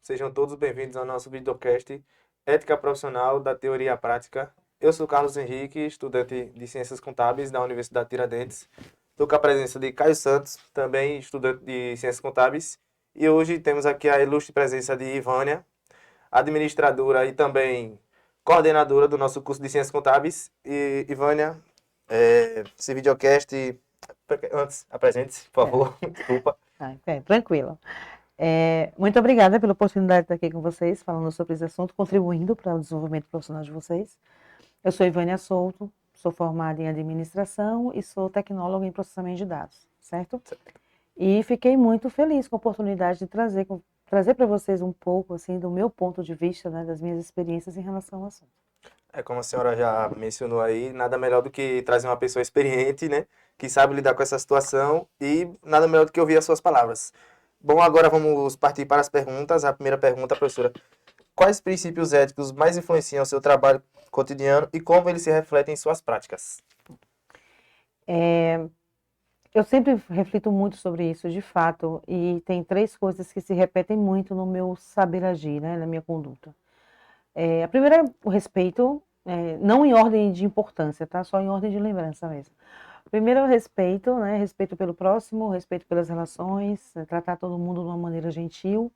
Sejam todos bem-vindos ao nosso videocast Ética Profissional da Teoria à Prática. Eu sou Carlos Henrique, estudante de Ciências Contábeis da Universidade Tiradentes. Estou com a presença de Caio Santos, também estudante de Ciências Contábeis. E hoje temos aqui a ilustre presença de Ivânia, administradora e também coordenadora do nosso curso de Ciências Contábeis. E Ivânia, esse videocast, antes, apresente-se, por É. favor. Desculpa. Tranquilo. Muito obrigada pela oportunidade de estar aqui com vocês, falando sobre esse assunto, contribuindo para o desenvolvimento profissional de vocês. Eu sou Ivânia Souto, sou formada em administração e sou tecnóloga em processamento de dados, certo? E fiquei muito feliz com a oportunidade de trazer para vocês um pouco assim do meu ponto de vista, né, das minhas experiências em relação ao assunto. Como a senhora já mencionou aí, nada melhor do que trazer uma pessoa experiente, né, que sabe lidar com essa situação e nada melhor do que ouvir as suas palavras. Bom, agora vamos partir para as perguntas. A primeira pergunta, professora: quais princípios éticos mais influenciam o seu trabalho cotidiano e como eles se refletem em suas práticas? Eu sempre reflito muito sobre isso, de fato, e tem três coisas que se repetem muito no meu saber agir, né, na minha conduta. A primeira é o respeito, não em ordem de importância, tá? Só em ordem de lembrança mesmo. Primeiro é o respeito, né? Respeito pelo próximo, respeito pelas relações, tratar todo mundo de uma maneira gentil,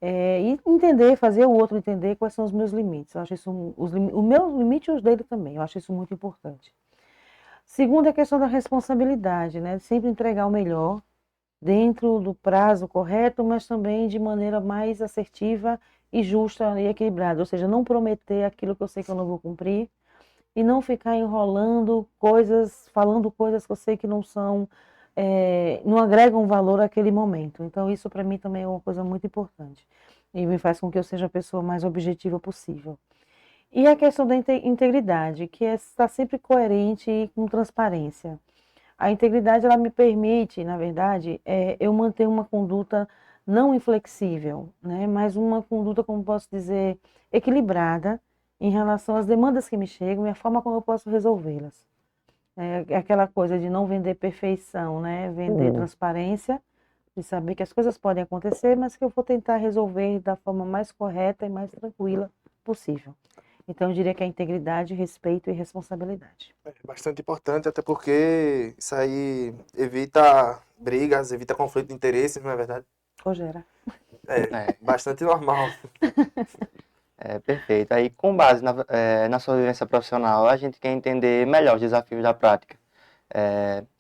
e entender, fazer o outro entender quais são os meus limites. Eu acho isso, o meu limite e os dele também, eu acho isso muito importante. Segundo é a questão da responsabilidade, né? Sempre entregar o melhor dentro do prazo correto, mas também de maneira mais assertiva e justa e equilibrada, ou seja, não prometer aquilo que eu sei que eu não vou cumprir e não ficar enrolando coisas, falando coisas que eu sei que não são, não agregam valor àquele momento. Então isso para mim também é uma coisa muito importante e me faz com que eu seja a pessoa mais objetiva possível. E a questão da integridade, que é estar sempre coerente e com transparência. A integridade ela me permite, na verdade, eu manter uma conduta não inflexível, né, mas uma conduta, como posso dizer, equilibrada em relação às demandas que me chegam e a forma como eu posso resolvê-las. É aquela coisa de não vender perfeição, né, vender transparência, de saber que as coisas podem acontecer, mas que eu vou tentar resolver da forma mais correta e mais tranquila possível. Então, eu diria que é integridade, respeito e responsabilidade. É bastante importante, até porque isso aí evita brigas, evita conflito de interesses, não é verdade? Rogério. É É, bastante normal. perfeito. Aí, com base na sua vivência profissional, a gente quer entender melhor os desafios da prática.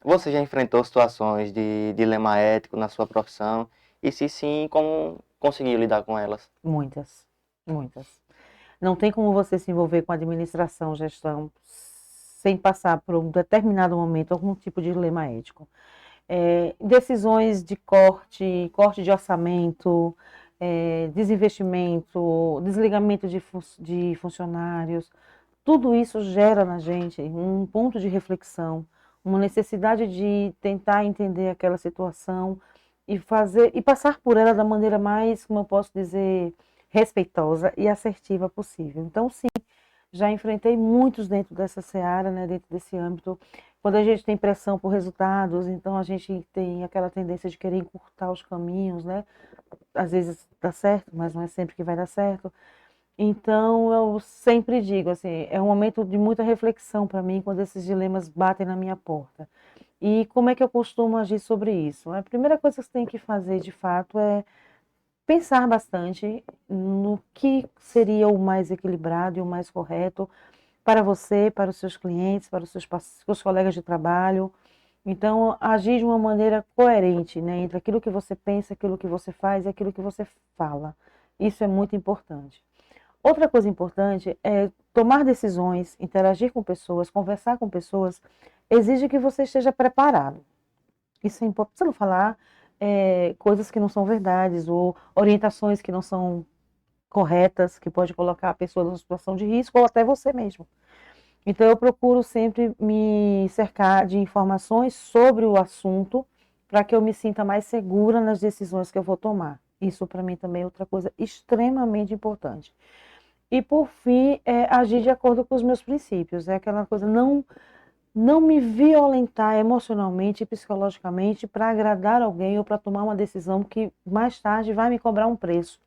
Você já enfrentou situações de dilema ético na sua profissão? E se sim, como conseguiu lidar com elas? Muitas, muitas. Não tem como você se envolver com administração, gestão, sem passar por um determinado momento algum tipo de dilema ético. Decisões de corte de orçamento, desinvestimento, desligamento de funcionários, tudo isso gera na gente um ponto de reflexão, uma necessidade de tentar entender aquela situação e fazer e passar por ela da maneira mais, como eu posso dizer, respeitosa e assertiva possível. Então, sim, já enfrentei muitos dentro dessa seara, né, dentro desse âmbito. Quando a gente tem pressão por resultados, então a gente tem aquela tendência de querer encurtar os caminhos, né? Às vezes dá certo, mas não é sempre que vai dar certo. Então, eu sempre digo assim, é um momento de muita reflexão para mim quando esses dilemas batem na minha porta. E como é que eu costumo agir sobre isso? A primeira coisa que você tem que fazer, de fato, é pensar bastante no que seria o mais equilibrado e o mais correto para você, para os seus clientes, para os seus colegas de trabalho. Então, agir de uma maneira coerente, né, entre aquilo que você pensa, aquilo que você faz e aquilo que você fala. Isso é muito importante. Outra coisa importante é tomar decisões, interagir com pessoas, conversar com pessoas, exige que você esteja preparado. Isso é importante. Você não falar coisas que não são verdades ou orientações que não são corretas, que pode colocar a pessoa numa situação de risco ou até você mesmo. Então, eu procuro sempre me cercar de informações sobre o assunto para que eu me sinta mais segura nas decisões que eu vou tomar. Isso, para mim, também é outra coisa extremamente importante. E, por fim, agir de acordo com os meus princípios. É aquela coisa, não me violentar emocionalmente e psicologicamente para agradar alguém ou para tomar uma decisão que mais tarde vai me cobrar um preço.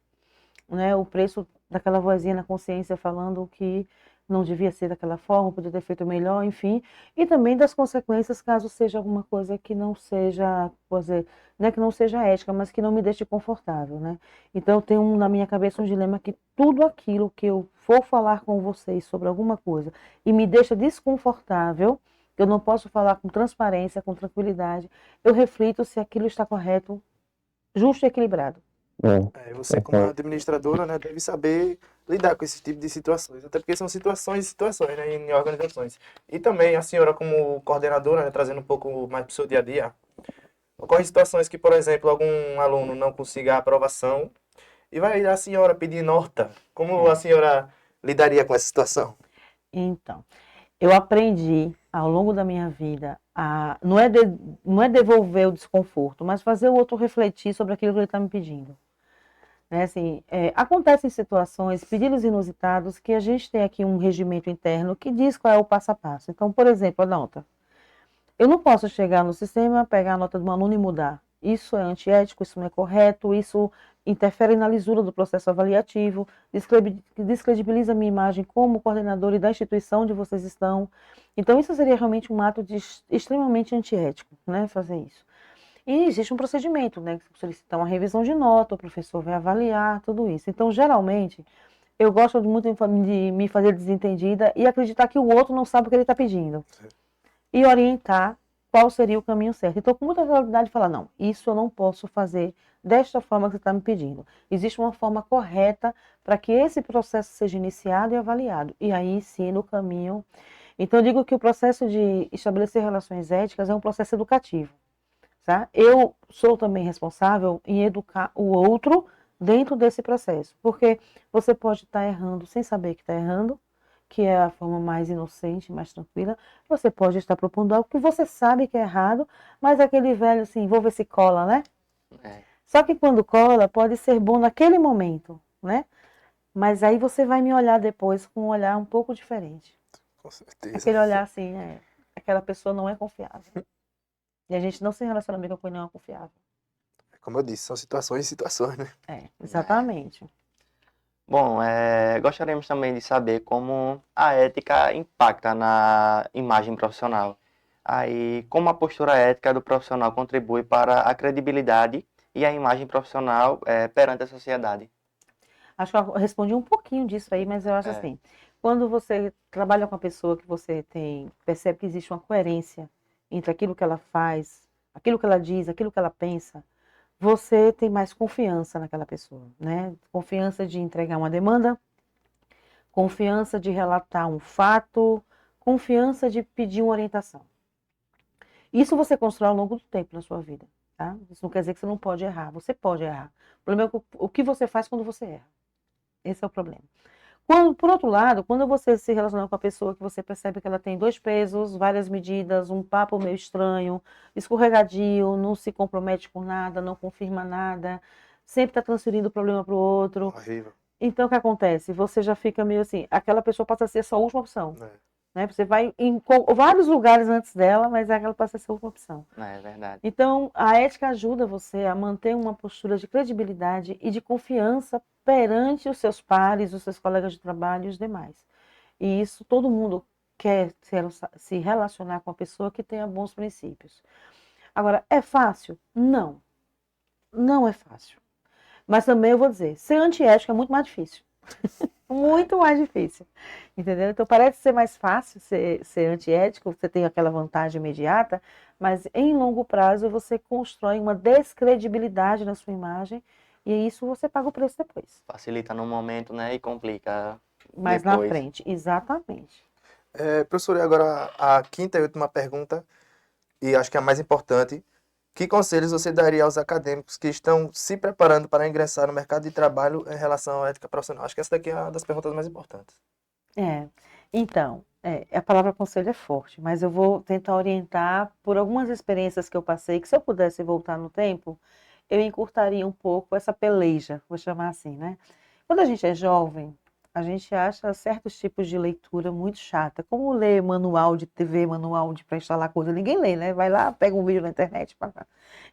né, o preço daquela vozinha na consciência falando que não devia ser daquela forma, podia ter feito melhor, enfim, e também das consequências caso seja alguma coisa que não seja, vou dizer, não é que não seja ética, mas que não me deixe confortável, né? Então eu tenho na minha cabeça um dilema que tudo aquilo que eu for falar com vocês sobre alguma coisa e me deixa desconfortável, eu não posso falar com transparência, com tranquilidade, eu reflito se aquilo está correto, justo e equilibrado. Você, como administradora, né, deve saber lidar com esse tipo de situações, até porque são situações e situações, né, em organizações. E também a senhora, como coordenadora, né, trazendo um pouco mais para o seu dia a dia, ocorrem situações que, por exemplo, algum aluno não consiga a aprovação e vai a senhora pedir nota. Como a senhora lidaria com essa situação? Então, eu aprendi ao longo da minha vida a não é devolver o desconforto, mas fazer o outro refletir sobre aquilo que ele está me pedindo. Né, assim, acontecem situações, pedidos inusitados, que a gente tem aqui um regimento interno que diz qual é o passo a passo. Então, por exemplo, a nota. Eu não posso chegar no sistema, pegar a nota de um aluno e mudar. Isso é antiético, isso não é correto, isso interfere na lisura do processo avaliativo, descredibiliza a minha imagem como coordenador e da instituição onde vocês estão. Então, isso seria realmente um ato extremamente antiético, né, fazer isso. E existe um procedimento, né, que solicitar uma revisão de nota, o professor vai avaliar, tudo isso. Então, geralmente, eu gosto muito de me fazer desentendida e acreditar que o outro não sabe o que ele está pedindo. E orientar qual seria o caminho certo. Então, com muita autoridade, falar, não, isso eu não posso fazer desta forma que você está me pedindo. Existe uma forma correta para que esse processo seja iniciado e avaliado. E aí, sim, no caminho. Então, eu digo que o processo de estabelecer relações éticas é um processo educativo. Tá? Eu sou também responsável em educar o outro dentro desse processo, porque você pode estar errando sem saber que está errando, que é a forma mais inocente, mais tranquila. Você pode estar propondo algo que você sabe que é errado, mas aquele velho assim, vou ver se cola, né? É, Só que quando cola, pode ser bom naquele momento, né? Mas aí você vai me olhar depois com um olhar um pouco diferente. Com certeza. Aquele olhar assim, aquela pessoa não é confiável. E a gente não se relaciona bem com quem não é confiável. Como eu disse, são situações e situações, né? Exatamente. Bom, gostaríamos também de saber como a ética impacta na imagem profissional. Aí, como a postura ética do profissional contribui para a credibilidade e a imagem profissional perante a sociedade. Acho que eu respondi um pouquinho disso aí, mas eu acho assim, quando você trabalha com a pessoa que você percebe que existe uma coerência entre aquilo que ela faz, aquilo que ela diz, aquilo que ela pensa, você tem mais confiança naquela pessoa, né? Confiança de entregar uma demanda, confiança de relatar um fato, confiança de pedir uma orientação. Isso você constrói ao longo do tempo na sua vida, tá? Isso não quer dizer que você não pode errar, você pode errar. O problema é o que você faz quando você erra. Esse é o problema. Por outro lado, quando você se relaciona com a pessoa que você percebe que ela tem dois pesos, várias medidas, um papo meio estranho, escorregadio, não se compromete com nada, não confirma nada, sempre está transferindo o problema para o outro. Horrível. Então, o que acontece? Você já fica meio assim, aquela pessoa passa a ser a sua última opção. Né? Você vai em vários lugares antes dela, mas aquela passa a ser a última opção. É verdade. Então, a ética ajuda você a manter uma postura de credibilidade e de confiança perante os seus pares, os seus colegas de trabalho e os demais. E isso, todo mundo quer se relacionar com uma pessoa que tenha bons princípios. Agora, é fácil? Não. Não é fácil. Mas também eu vou dizer, ser antiético é muito mais difícil. Muito mais difícil. Entendeu? Então parece ser mais fácil ser antiético, você tem aquela vantagem imediata, mas em longo prazo você constrói uma descredibilidade na sua imagem e isso você paga o preço depois. Facilita no momento, né, e complica Mais depois. na frente, exatamente. Professor, e agora a quinta e última pergunta, e acho que é a mais importante. Que conselhos você daria aos acadêmicos que estão se preparando para ingressar no mercado de trabalho em relação à ética profissional? Acho que essa daqui é uma das perguntas mais importantes. Então, a palavra conselho é forte, mas eu vou tentar orientar por algumas experiências que eu passei, que se eu pudesse voltar no tempo, eu encurtaria um pouco essa peleja, vou chamar assim, né? Quando a gente é jovem, a gente acha certos tipos de leitura muito chata, como ler manual de TV, manual para instalar coisa, ninguém lê, né? Vai lá, pega um vídeo na internet,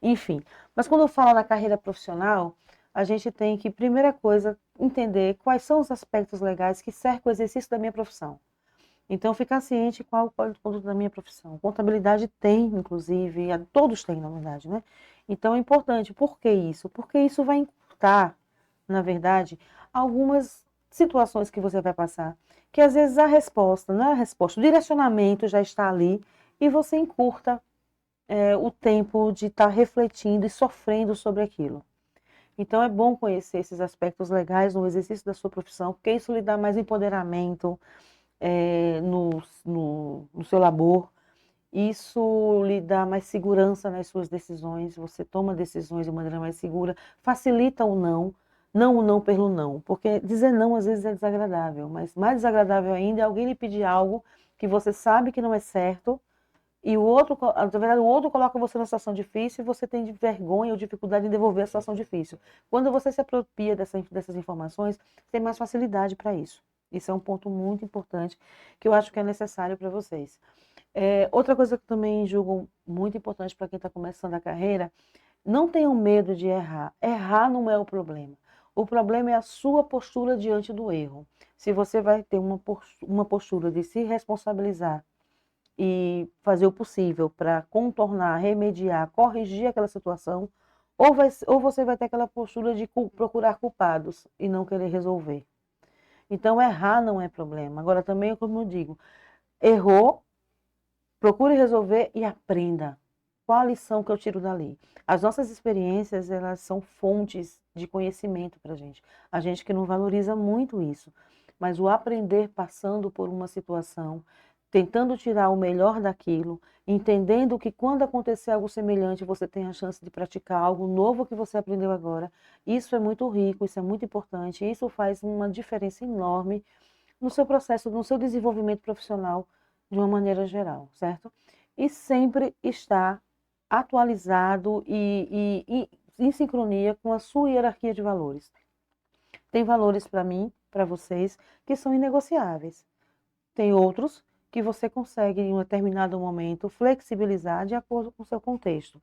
enfim. Mas quando eu falo na carreira profissional, a gente tem que, primeira coisa, entender quais são os aspectos legais que cercam o exercício da minha profissão. Então, ficar ciente qual o código de conduta da minha profissão. Contabilidade tem, inclusive, todos têm, na verdade, né? Então, é importante. Por que isso? Porque isso vai encurtar, na verdade, algumas situações que você vai passar, que às vezes a resposta, não é a resposta, o direcionamento já está ali e você encurta o tempo de estar refletindo e sofrendo sobre aquilo. Então, é bom conhecer esses aspectos legais no exercício da sua profissão, porque isso lhe dá mais empoderamento, no seu labor, isso lhe dá mais segurança nas suas decisões, você toma decisões de maneira mais segura, facilita o não o não pelo não, porque dizer não às vezes é desagradável, mas mais desagradável ainda é alguém lhe pedir algo que você sabe que não é certo, e o outro, na verdade, o outro coloca você numa situação difícil e você tem vergonha ou dificuldade em devolver a situação difícil. Quando você se apropria dessas informações, tem mais facilidade para isso. Isso é um ponto muito importante que eu acho que é necessário para vocês. Outra coisa que eu também julgo muito importante para quem está começando a carreira, não tenham medo de errar. Errar não é o problema. O problema é a sua postura diante do erro. Se você vai ter uma postura de se responsabilizar e fazer o possível para contornar, remediar, corrigir aquela situação, ou você vai ter aquela postura de procurar culpados e não querer resolver. Então, errar não é problema. Agora, também, como eu digo, errou, procure resolver e aprenda. Qual a lição que eu tiro dali? As nossas experiências, elas são fontes de conhecimento para a gente. A gente que não valoriza muito isso. Mas o aprender passando por uma situação, tentando tirar o melhor daquilo, entendendo que quando acontecer algo semelhante, você tem a chance de praticar algo novo que você aprendeu agora. Isso é muito rico, isso é muito importante, isso faz uma diferença enorme no seu processo, no seu desenvolvimento profissional de uma maneira geral, certo? E sempre estar atualizado e em sincronia com a sua hierarquia de valores. Tem valores para mim, para vocês, que são inegociáveis. Tem outros que você consegue, em um determinado momento, flexibilizar de acordo com o seu contexto.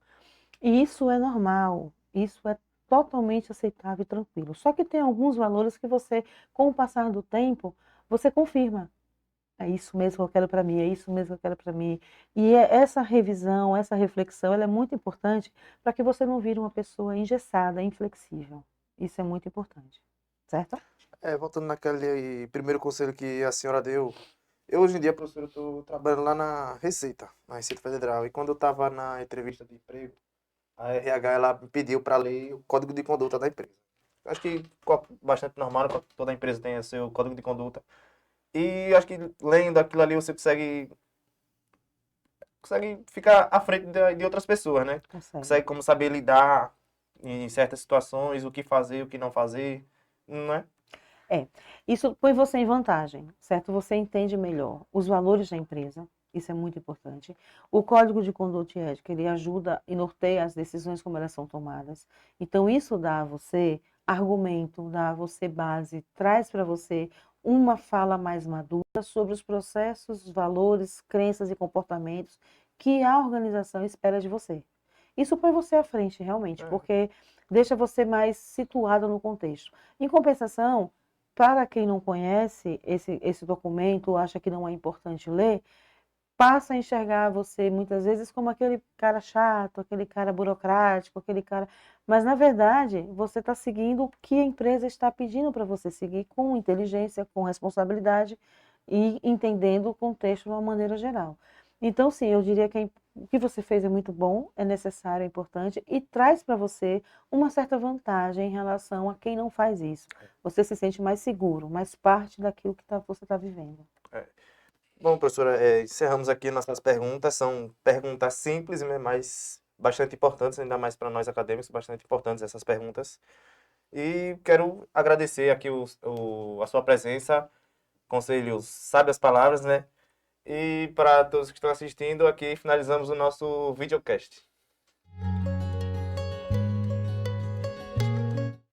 E isso é normal, isso é totalmente aceitável e tranquilo. Só que tem alguns valores que você, com o passar do tempo, você confirma. É isso mesmo que eu quero para mim, é isso mesmo que eu quero para mim. E essa revisão, essa reflexão, ela é muito importante para que você não vire uma pessoa engessada, inflexível. Isso é muito importante, certo? Voltando naquele primeiro conselho que a senhora deu, eu hoje em dia, professor, eu estou trabalhando lá na Receita Federal, e quando eu estava na entrevista de emprego, a RH ela me pediu para ler o código de conduta da empresa. Acho que bastante normal, toda empresa tem o seu código de conduta. E acho que lendo aquilo ali você consegue ficar à frente de outras pessoas, né? Consegue como saber lidar em certas situações, o que fazer, o que não fazer, não é? Isso põe você em vantagem, certo? Você entende melhor os valores da empresa, isso é muito importante. O código de conduta e ética, ele ajuda e norteia as decisões como elas são tomadas. Então, isso dá a você argumento, dá a você base, traz para você uma fala mais madura sobre os processos, valores, crenças e comportamentos que a organização espera de você. Isso põe você à frente, realmente, porque deixa você mais situado no contexto. Em compensação, para quem não conhece esse documento ou acha que não é importante ler, passa a enxergar você muitas vezes como aquele cara chato, aquele cara burocrático, aquele cara. Mas, na verdade, você está seguindo o que a empresa está pedindo para você seguir com inteligência, com responsabilidade e entendendo o contexto de uma maneira geral. Então, sim, eu diria que o que você fez é muito bom, é necessário, é importante e traz para você uma certa vantagem em relação a quem não faz isso. Você se sente mais seguro, mais parte daquilo que você está vivendo. Bom, professora, encerramos aqui nossas perguntas. São perguntas simples, né, mas bastante importantes, ainda mais para nós acadêmicos, bastante importantes essas perguntas. E quero agradecer aqui a sua presença, conselhos, sábias palavras, né? E para todos que estão assistindo, aqui finalizamos o nosso videocast.